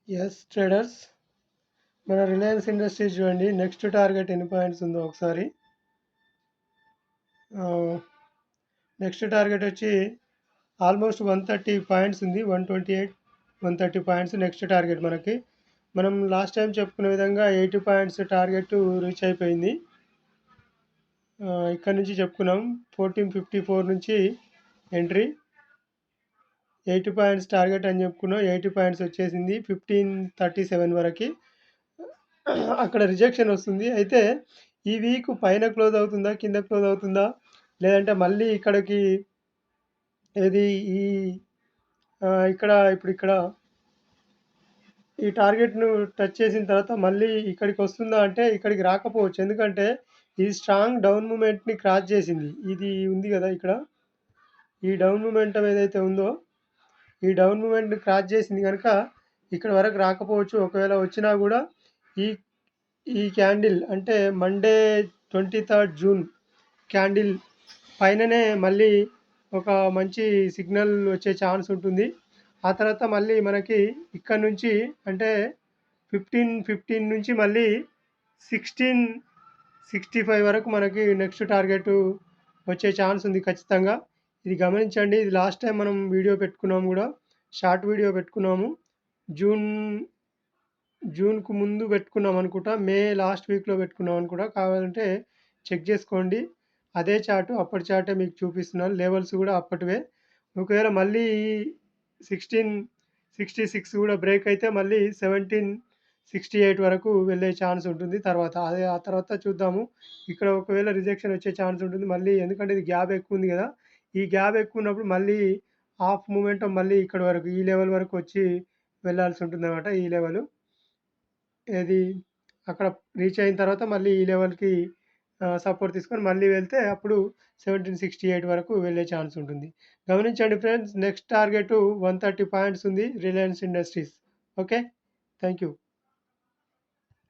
Yes traders, మన Reliance industries చూడండి, next target ఎన్ని పాయింట్స్ ఉందో ఒకసారి. నెక్స్ట్ టార్గెట్ వచ్చి ఆల్మోస్ట్ 130 పాయింట్స్ ఉంది. 128, 130 పాయింట్స్ నెక్స్ట్ టార్గెట్ మనకి. మనం లాస్ట్ టైం చెప్పుకునే విధంగా 80 పాయింట్స్ టార్గెట్ రీచ్ అయిపోయింది. ఇక్కడ నుంచి చెప్పుకున్నాం 1454 నుంచి ఎంట్రీ, 80 పాయింట్స్ టార్గెట్ అని చెప్పుకున్నాం. 80 పాయింట్స్ వచ్చేసింది 1537 వరకు. అక్కడ రిజెక్షన్ వస్తుంది. అయితే ఈ వీక్ పైన క్లోజ్ అవుతుందా, కింద క్లోజ్ అవుతుందా, లేదంటే మళ్ళీ ఇక్కడికి ఏది ఈ ఇక్కడ ఇప్పుడు ఇక్కడ ఈ టార్గెట్ను టచ్ చేసిన తర్వాత మళ్ళీ ఇక్కడికి వస్తుందా అంటే ఇక్కడికి రాకపోవచ్చు. ఎందుకంటే ఇది స్ట్రాంగ్ డౌన్ మూమెంట్ని క్రాస్ చేసింది. ఇది ఉంది కదా ఇక్కడ, ఈ డౌన్ మూమెంటం ఏదైతే ఉందో ఈ డౌన్ మూమెంట్ని క్రాస్ చేసింది కనుక ఇక్కడ వరకు రాకపోవచ్చు. ఒకవేళ వచ్చినా కూడా ఈ ఈ క్యాండిల్ అంటే మండే 23rd జూన్ క్యాండిల్ పైననే మళ్ళీ ఒక మంచి సిగ్నల్ వచ్చే ఛాన్స్ ఉంటుంది. ఆ తర్వాత మళ్ళీ మనకి ఇక్కడ నుంచి అంటే 1515 నుంచి మళ్ళీ 1665 వరకు మనకి నెక్స్ట్ టార్గెట్ వచ్చే ఛాన్స్ ఉంది ఖచ్చితంగా. ఇది గమనించండి. ఇది లాస్ట్ టైం మనం వీడియో పెట్టుకున్నాము కూడా, షార్ట్ వీడియో పెట్టుకున్నాము. జూన్కు ముందు పెట్టుకున్నాం అనుకుంటా, మే లాస్ట్ వీక్లో పెట్టుకున్నాం అనుకుంటా. కావాలంటే చెక్ చేసుకోండి. అదే చార్టు, అప్పటి చార్టే మీకు చూపిస్తున్నాను. లెవెల్స్ కూడా అప్పటివే. ఒకవేళ మళ్ళీ 1666 కూడా బ్రేక్ అయితే మళ్ళీ 1768 వరకు వెళ్ళే ఛాన్స్ ఉంటుంది. ఆ తర్వాత చూద్దాము. ఇక్కడ ఒకవేళ రిజెక్షన్ వచ్చే ఛాన్స్ ఉంటుంది మళ్ళీ, ఎందుకంటే ఇది గ్యాప్ ఎక్కువ ఉంది కదా. ఈ గ్యాప్ ఎక్కువ ఉన్నప్పుడు మళ్ళీ హాఫ్ మూమెంటం మళ్ళీ ఇక్కడ వరకు ఈ లెవెల్ వరకు వచ్చి వెళ్ళాల్సి ఉంటుంది అనమాట. ఈ లెవెల్ ఏది అక్కడ రీచ్ అయిన తర్వాత మళ్ళీ ఈ లెవెల్కి సపోర్ట్ తీసుకొని మళ్ళీ వెళ్తే అప్పుడు 1768 వరకు వెళ్ళే ఛాన్స్ ఉంటుంది. గమనించండి ఫ్రెండ్స్, నెక్స్ట్ టార్గెట్ 130 పాయింట్స్ ఉంది Reliance industries. Okay, thank you.